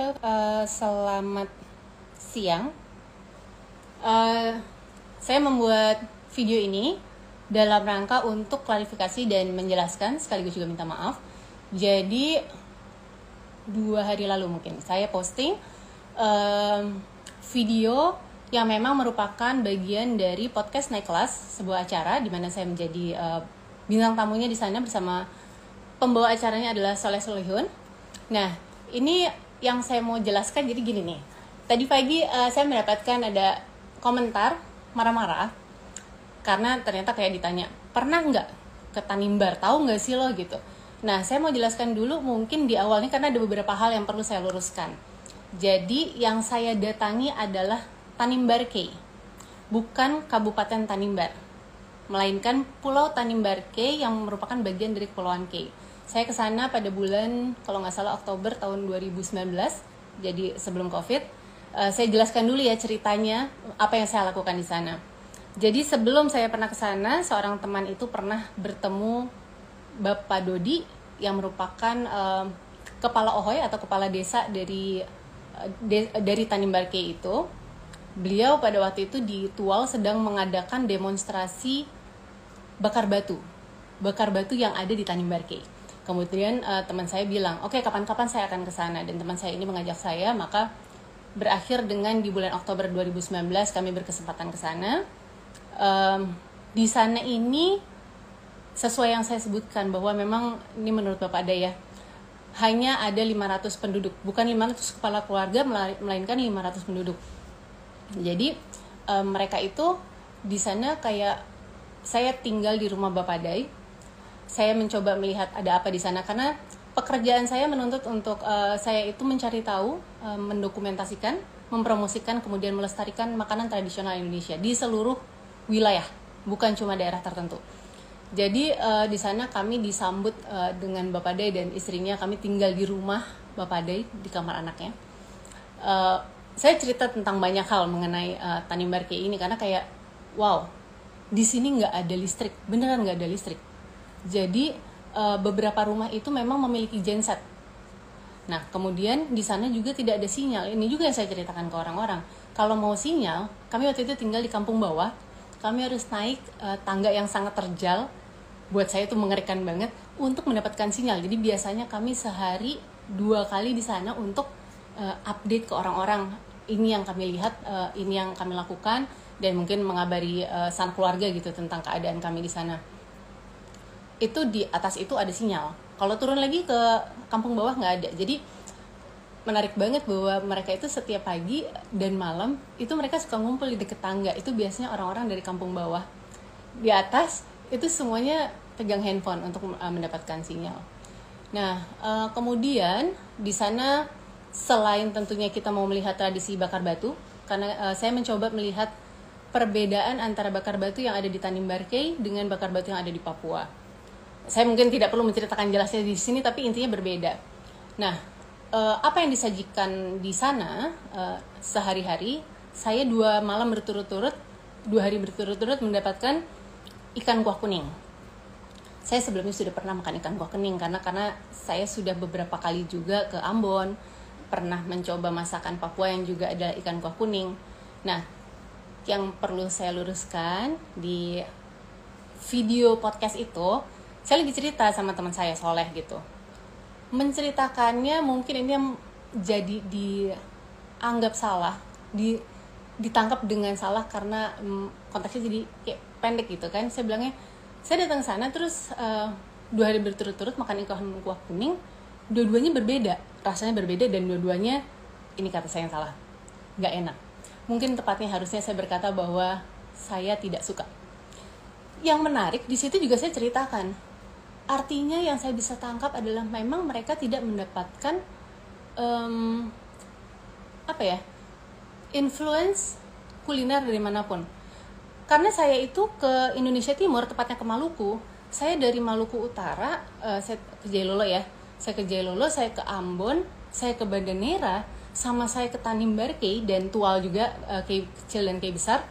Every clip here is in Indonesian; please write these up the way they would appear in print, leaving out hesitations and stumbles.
Halo, selamat siang. Eh, saya membuat video ini dalam rangka untuk klarifikasi dan menjelaskan, sekaligus juga minta maaf. Jadi 2 hari lalu mungkin saya posting video yang memang merupakan bagian dari podcast Naik Kelas, sebuah acara di mana saya menjadi bintang tamunya di sana bersama pembawa acaranya adalah Soleh Solihun. Nah, ini yang saya mau jelaskan jadi gini nih. Tadi pagi saya mendapatkan ada komentar marah-marah karena ternyata kayak ditanya, pernah nggak ke Tanimbar, tahu nggak sih lo gitu. Nah, saya mau jelaskan dulu mungkin di awalnya karena ada beberapa hal yang perlu saya luruskan. Jadi yang saya datangi adalah Tanimbar Key, bukan Kabupaten Tanimbar, melainkan Pulau Tanimbar Key yang merupakan bagian dari Kepulauan Key. Saya ke sana pada bulan, kalau nggak salah Oktober tahun 2019, jadi sebelum COVID. Saya jelaskan dulu ya ceritanya, apa yang saya lakukan di sana. Jadi sebelum saya pernah ke sana, seorang teman itu pernah bertemu Bapak Dodi yang merupakan kepala Ohoy atau kepala desa dari Tanimbar Key itu. Beliau pada waktu itu di Tual sedang mengadakan demonstrasi bakar batu yang ada di Tanimbar Key. Kemudian teman saya bilang, oke, kapan-kapan saya akan ke sana, dan teman saya ini mengajak saya. Maka berakhir dengan di bulan Oktober 2019 kami berkesempatan ke sana. Di sana ini sesuai yang saya sebutkan bahwa memang ini menurut Bapak Ada ya, hanya ada 500 penduduk, bukan 500 kepala keluarga, melainkan 500 penduduk. Jadi mereka itu di sana kayak saya tinggal di rumah Bapak Dai. Saya mencoba melihat ada apa di sana karena pekerjaan saya menuntut untuk saya itu mencari tahu, mendokumentasikan, mempromosikan, kemudian melestarikan makanan tradisional Indonesia di seluruh wilayah, bukan cuma daerah tertentu. Jadi di sana kami disambut dengan Bapak Dai dan istrinya. Kami tinggal di rumah Bapak Dai di kamar anaknya. Saya cerita tentang banyak hal mengenai Tanimbar Key ini karena kayak wow, di sini nggak ada listrik, beneran nggak ada listrik. Jadi beberapa rumah itu memang memiliki genset. Nah, kemudian di sana juga tidak ada sinyal. Ini juga yang saya ceritakan ke orang-orang. Kalau mau sinyal, kami waktu itu tinggal di kampung bawah. Kami harus naik tangga yang sangat terjal. Buat saya itu mengerikan banget untuk mendapatkan sinyal. Jadi biasanya kami sehari 2 kali di sana untuk update ke orang-orang. Ini yang kami lihat, ini yang kami lakukan, dan mungkin mengabari sang keluarga gitu tentang keadaan kami di sana. Itu di atas itu ada sinyal. Kalau turun lagi ke kampung bawah nggak ada. Jadi menarik banget bahwa mereka itu setiap pagi dan malam itu mereka suka ngumpul di dekat tangga. Itu biasanya orang-orang dari kampung bawah. Di atas itu semuanya pegang handphone untuk mendapatkan sinyal. Nah, kemudian di sana selain tentunya kita mau melihat tradisi bakar batu, karena saya mencoba melihat perbedaan antara bakar batu yang ada di Tanimbar Key dengan bakar batu yang ada di Papua. Saya mungkin tidak perlu menceritakan jelasnya di sini, tapi intinya berbeda. Nah, apa yang disajikan di sana sehari-hari, saya 2 hari berturut-turut mendapatkan ikan kuah kuning. Saya sebelumnya sudah pernah makan ikan kuah kuning karena saya sudah beberapa kali juga ke Ambon, pernah mencoba masakan Papua yang juga ada ikan kuah kuning. Nah, yang perlu saya luruskan di video podcast itu, saya lagi cerita sama teman saya Soleh gitu. Menceritakannya mungkin ini yang jadi dianggap salah, ditangkap dengan salah karena konteksnya jadi kayak pendek gitu kan. Saya bilangnya, saya datang sana terus 2 hari berturut-turut makan ikan kuah kuning, dua-duanya berbeda, rasanya berbeda, dan dua-duanya, ini kata saya yang salah, nggak enak. Mungkin tepatnya harusnya saya berkata bahwa saya tidak suka. Yang menarik di situ juga saya ceritakan, artinya yang saya bisa tangkap adalah memang mereka tidak mendapatkan influence kuliner dari manapun. Karena saya itu ke Indonesia Timur, tepatnya ke Maluku. Saya dari Maluku Utara, saya ke Jailolo ya. Saya ke Jailolo, saya ke Ambon, saya ke Banda Neira, sama saya ke Tanimbar Key dan Tual juga, Key kecil dan Key besar.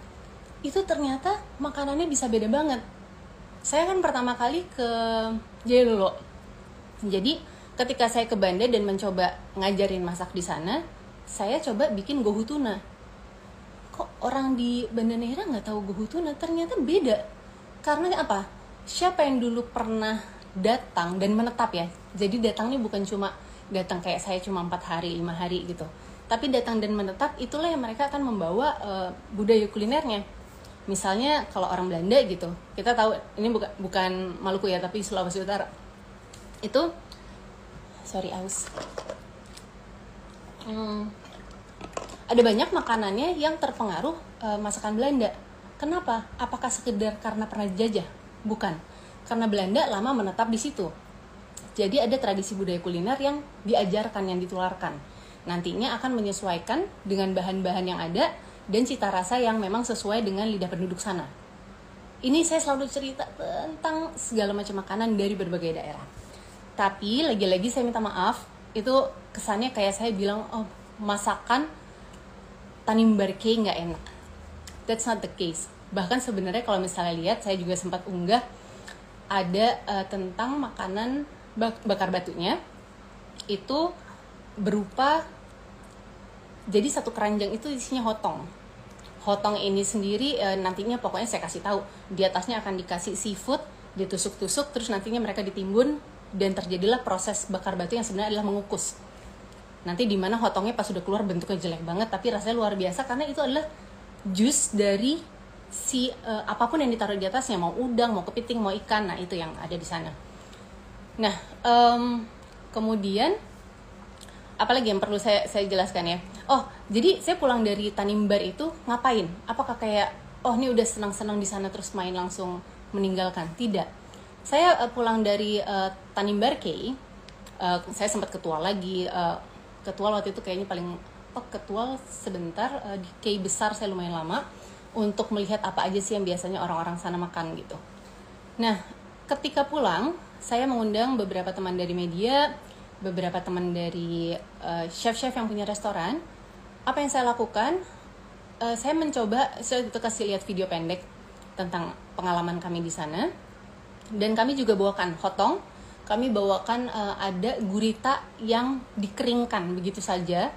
Itu ternyata makanannya bisa beda banget. Saya kan pertama kali ke Jailolo. Jadi ketika saya ke Banda dan mencoba ngajarin masak di sana, saya coba bikin gohu tuna. Kok orang di Banda Neira nggak tahu gohu tuna? Ternyata beda. Karena apa? Siapa yang dulu pernah datang dan menetap ya? Jadi datang ini bukan cuma datang kayak saya cuma 4 hari, 5 hari gitu. Tapi datang dan menetap, itulah yang mereka akan membawa budaya kulinernya. Misalnya kalau orang Belanda gitu, kita tahu ini bukan Maluku ya, tapi Sulawesi Utara. Itu, aus. Ada banyak makanannya yang terpengaruh masakan Belanda. Kenapa? Apakah sekedar karena pernah dijajah? Bukan. Karena Belanda lama menetap di situ. Jadi ada tradisi budaya kuliner yang diajarkan, yang ditularkan. Nantinya akan menyesuaikan dengan bahan-bahan yang ada dan cita rasa yang memang sesuai dengan lidah penduduk sana. Ini saya selalu cerita tentang segala macam makanan dari berbagai daerah. Tapi lagi-lagi saya minta maaf, itu kesannya kayak saya bilang, oh masakan Tanimbar Kay nggak enak. That's not the case. Bahkan sebenarnya kalau misalnya lihat, saya juga sempat unggah ada tentang makanan bakar batunya. Itu berupa, jadi satu keranjang itu isinya hotong. Hotong ini sendiri nantinya pokoknya saya kasih tahu, di atasnya akan dikasih seafood, ditusuk-tusuk, terus nantinya mereka ditimbun dan terjadilah proses bakar batu yang sebenarnya adalah mengukus. Nanti di mana hotongnya pas sudah keluar bentuknya jelek banget tapi rasanya luar biasa karena itu adalah jus dari si apapun yang ditaruh di atasnya, mau udang, mau kepiting, mau ikan, nah itu yang ada di sana. Nah, kemudian apalagi yang perlu saya jelaskan ya. Oh, jadi saya pulang dari Tanimbar itu ngapain? Apakah kayak, oh ini udah senang-senang di sana terus main langsung meninggalkan? Tidak. Saya pulang dari Tanimbar Kay, saya sempat ketua lagi. Ketua waktu itu kayaknya ketua sebentar, di Kay besar saya lumayan lama untuk melihat apa aja sih yang biasanya orang-orang sana makan gitu. Nah, ketika pulang, saya mengundang beberapa teman dari media, beberapa teman dari chef-chef yang punya restoran. Apa yang saya lakukan? Saya mencoba, saya itu kasih lihat video pendek tentang pengalaman kami di sana. Dan kami juga bawakan hotong, kami bawakan ada gurita yang dikeringkan begitu saja,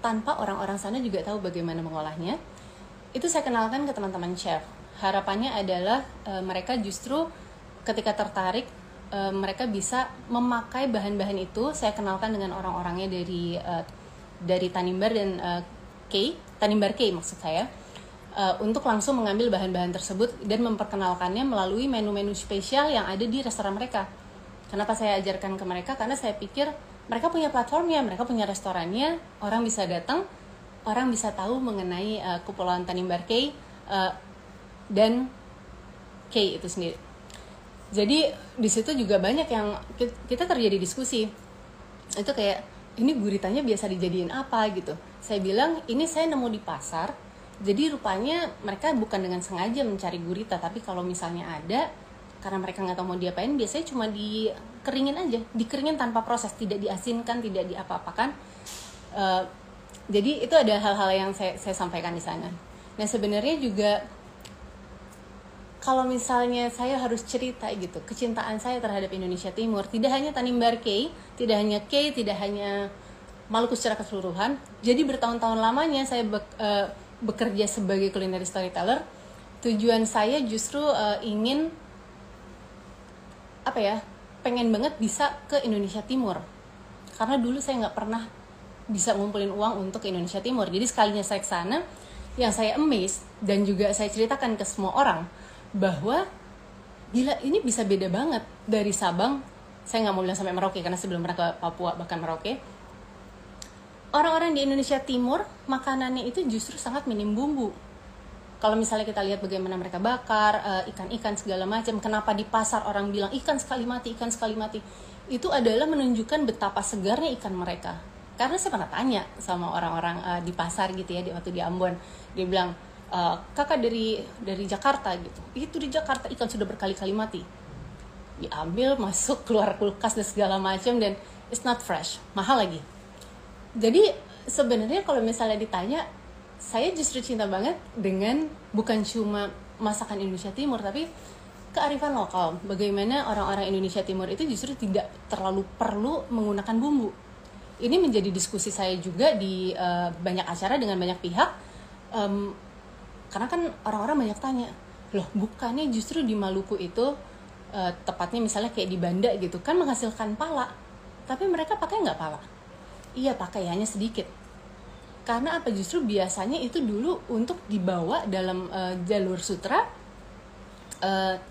tanpa orang-orang sana juga tahu bagaimana mengolahnya. Itu saya kenalkan ke teman-teman chef. Harapannya adalah mereka justru ketika tertarik, mereka bisa memakai bahan-bahan itu. Saya kenalkan dengan orang-orangnya dari Tanimbar dan Tanimbar Kay maksud saya, untuk langsung mengambil bahan-bahan tersebut dan memperkenalkannya melalui menu-menu spesial yang ada di restoran mereka. Kenapa saya ajarkan ke mereka? Karena saya pikir mereka punya platformnya, mereka punya restorannya, orang bisa datang, orang bisa tahu mengenai Kepulauan Tanimbar Kay dan Kay itu sendiri. Jadi di situ juga banyak yang kita terjadi diskusi. Itu kayak, ini guritanya biasa dijadiin apa gitu. Saya bilang, ini saya nemu di pasar. Jadi rupanya mereka bukan dengan sengaja mencari gurita, tapi kalau misalnya ada, karena mereka nggak tahu mau diapain, biasanya cuma dikeringin aja, dikeringin tanpa proses, tidak diasinkan, tidak diapa-apakan. Jadi itu ada hal-hal yang saya sampaikan di sana. Nah sebenarnya juga kalau misalnya saya harus cerita gitu, kecintaan saya terhadap Indonesia Timur, tidak hanya Tanimbar Kay, tidak hanya Kay, tidak hanya Maluku secara keseluruhan. Jadi bertahun-tahun lamanya saya bekerja sebagai culinary storyteller. Tujuan saya justru ingin pengen banget bisa ke Indonesia Timur, karena dulu saya nggak pernah bisa ngumpulin uang untuk ke Indonesia Timur. Jadi sekalinya saya ke sana, yang saya amazed dan juga saya ceritakan ke semua orang bahwa gila, ini bisa beda banget dari Sabang. Saya nggak mau bilang sampai Merauke karena sebelum pernah ke Papua bahkan Merauke. Orang-orang di Indonesia Timur makanannya itu justru sangat minim bumbu. Kalau misalnya kita lihat bagaimana mereka bakar ikan-ikan segala macam, kenapa di pasar orang bilang ikan sekali mati, itu adalah menunjukkan betapa segarnya ikan mereka. Karena saya pernah tanya sama orang-orang di pasar gitu ya, waktu di Ambon, dia bilang, kakak dari Jakarta gitu, itu di Jakarta ikan sudah berkali-kali mati, diambil, masuk, keluar kulkas dan segala macam, dan it's not fresh, mahal lagi. Jadi sebenarnya kalau misalnya ditanya, saya justru cinta banget dengan bukan cuma masakan Indonesia Timur, tapi kearifan lokal. Bagaimana orang-orang Indonesia Timur itu justru tidak terlalu perlu menggunakan bumbu. Ini menjadi diskusi saya juga di banyak acara dengan banyak pihak. Karena kan orang-orang banyak tanya, loh bukannya justru di Maluku itu tepatnya misalnya kayak di Banda gitu kan menghasilkan pala, tapi mereka pakai nggak pala? Iya pakai, hanya sedikit. Karena apa? Justru biasanya itu dulu untuk dibawa dalam jalur sutra,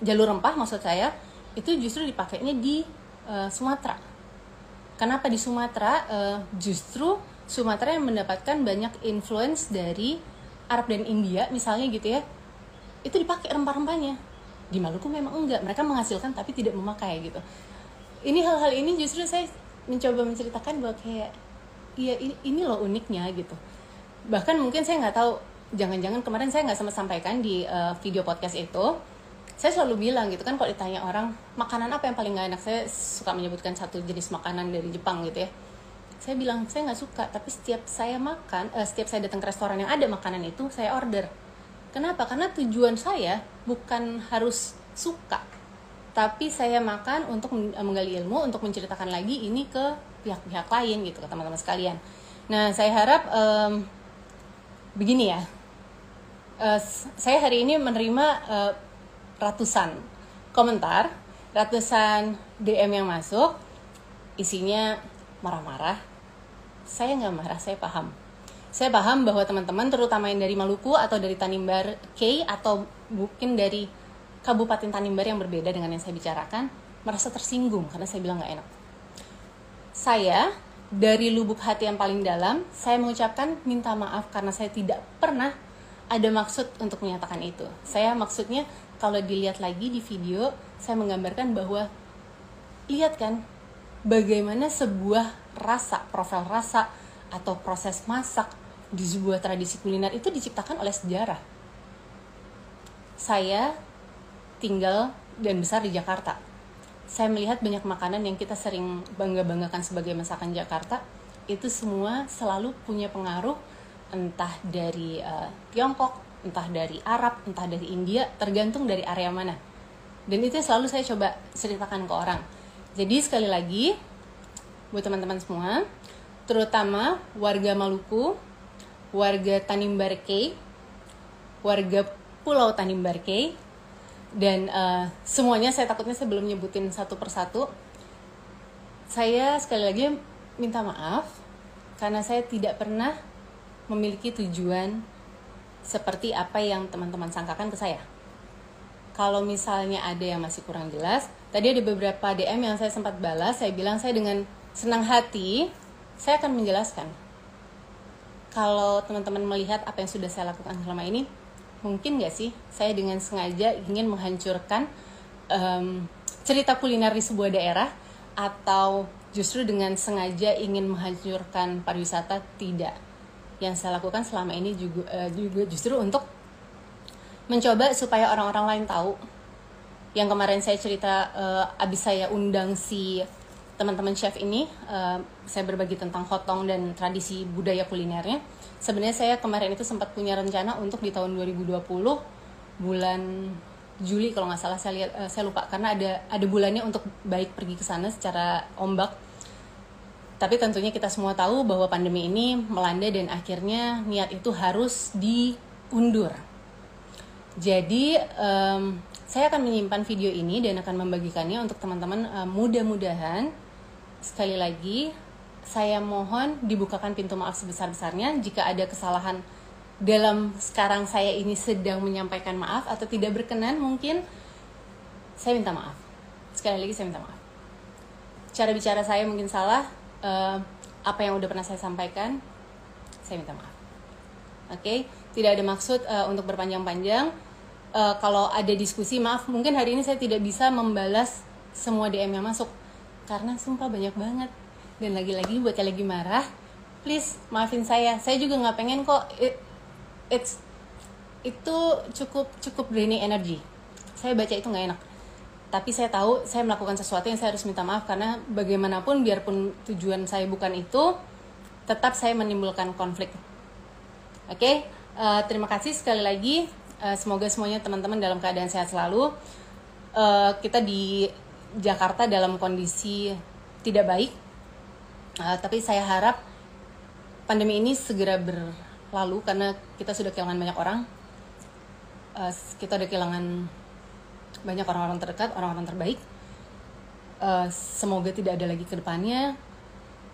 jalur rempah maksud saya, itu justru dipakainya di Sumatera. Kenapa di Sumatera? Justru Sumatera yang mendapatkan banyak influence dari Arab dan India misalnya gitu ya, itu dipakai rempah-rempahnya. Di Maluku memang enggak, mereka menghasilkan tapi tidak memakai gitu. Ini hal-hal ini justru saya mencoba menceritakan bahwa kayak iya ini loh uniknya gitu. Bahkan mungkin saya nggak tahu, jangan-jangan kemarin saya nggak sempat sampaikan di video podcast itu. Saya selalu bilang gitu kan, kalau ditanya orang makanan apa yang paling nggak enak, saya suka menyebutkan satu jenis makanan dari Jepang gitu ya. Saya bilang saya nggak suka, tapi setiap saya makan, setiap saya datang ke restoran yang ada makanan itu saya order. Kenapa? Karena tujuan saya bukan harus suka, tapi saya makan untuk menggali ilmu, untuk menceritakan lagi ini ke pihak-pihak lain gitu, ke teman-teman sekalian. Nah, saya harap begini ya. Saya hari ini menerima ratusan komentar, ratusan DM yang masuk, isinya marah-marah. Saya nggak marah, saya paham. Saya paham bahwa teman-teman, terutama yang dari Maluku atau dari Tanimbar K atau mungkin dari Kabupaten Tanimbar yang berbeda dengan yang saya bicarakan, merasa tersinggung karena saya bilang nggak enak. Saya dari lubuk hati yang paling dalam, saya mengucapkan minta maaf karena saya tidak pernah ada maksud untuk menyatakan itu. Saya maksudnya kalau dilihat lagi di video, saya menggambarkan bahwa lihat kan bagaimana sebuah rasa, profil rasa atau proses masak di sebuah tradisi kuliner itu diciptakan oleh sejarah. Saya tinggal dan besar di Jakarta. Saya melihat banyak makanan yang kita sering bangga-banggakan sebagai masakan Jakarta, itu semua selalu punya pengaruh entah dari Tiongkok, entah dari Arab, entah dari India, tergantung dari area mana. Dan itu selalu saya coba ceritakan ke orang. Jadi sekali lagi, buat teman-teman semua, terutama warga Maluku, warga Tanimbar K, warga Pulau Tanimbar K, dan semuanya saya takutnya saya belum nyebutin satu persatu. Saya sekali lagi minta maaf karena saya tidak pernah memiliki tujuan seperti apa yang teman-teman sangkakan ke saya. Kalau misalnya ada yang masih kurang jelas, tadi ada beberapa DM yang saya sempat balas, saya bilang saya dengan senang hati saya akan menjelaskan. Kalau teman-teman melihat apa yang sudah saya lakukan selama ini, mungkin gak sih saya dengan sengaja ingin menghancurkan cerita kuliner di sebuah daerah, atau justru dengan sengaja ingin menghancurkan pariwisata? Tidak. Yang saya lakukan selama ini juga justru untuk mencoba supaya orang-orang lain tahu. Yang kemarin saya cerita, abis saya undang si teman-teman chef ini, saya berbagi tentang hotong dan tradisi budaya kulinernya. Sebenarnya saya kemarin itu sempat punya rencana untuk di tahun 2020 bulan Juli kalau nggak salah, saya lupa karena ada bulannya untuk baik pergi ke sana secara ombak. Tapi tentunya kita semua tahu bahwa pandemi ini melanda dan akhirnya niat itu harus diundur. Jadi saya akan menyimpan video ini dan akan membagikannya untuk teman-teman. Mudah-mudahan, sekali lagi saya mohon dibukakan pintu maaf sebesar-besarnya jika ada kesalahan dalam sekarang saya ini sedang menyampaikan maaf atau tidak berkenan, mungkin saya minta maaf. Sekali lagi saya minta maaf. Cara bicara saya mungkin salah, apa yang udah pernah saya sampaikan, saya minta maaf. Oke, tidak ada maksud untuk berpanjang-panjang. Kalau ada diskusi, maaf, mungkin hari ini saya tidak bisa membalas semua DM yang masuk karena sumpah banyak banget. Dan lagi-lagi buat yang lagi marah, please maafin saya juga nggak pengen kok. Itu cukup draining energy. Saya baca itu nggak enak, tapi saya tahu saya melakukan sesuatu yang saya harus minta maaf karena bagaimanapun biarpun tujuan saya bukan itu, tetap saya menimbulkan konflik. Oke, terima kasih sekali lagi. Semoga semuanya teman-teman dalam keadaan sehat selalu. kita di Jakarta dalam kondisi tidak baik, tapi saya harap pandemi ini segera berlalu karena kita sudah kehilangan banyak orang. Kita udah kehilangan banyak orang-orang terdekat, orang-orang terbaik. Semoga tidak ada lagi ke depannya.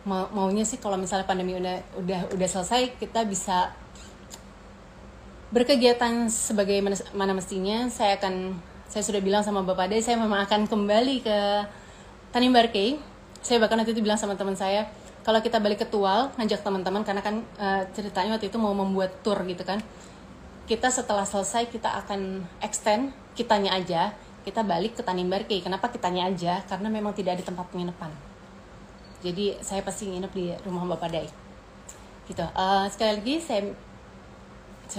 Maunya sih kalau misalnya pandemi udah selesai, kita bisa berkegiatan sebagai mana mestinya. Saya sudah bilang sama Bapak Day, saya memang akan kembali ke Tanimbar Cay. Saya bahkan waktu itu bilang sama teman saya, kalau kita balik ke Tual, ngajak teman-teman, karena kan ceritanya waktu itu mau membuat tour gitu kan. Kita setelah selesai, kita akan extend, kitanya aja, kita balik ke Tanimbar Cay. Kenapa kitanya aja? Karena memang tidak ada tempat penginapan. Jadi saya pasti nginep di rumah Bapak Day. Gitu. Sekali lagi, saya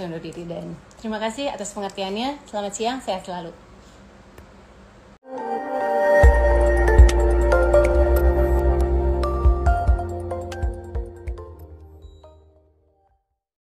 undur diri dan terima kasih atas pengertiannya. Selamat siang, sehat selalu.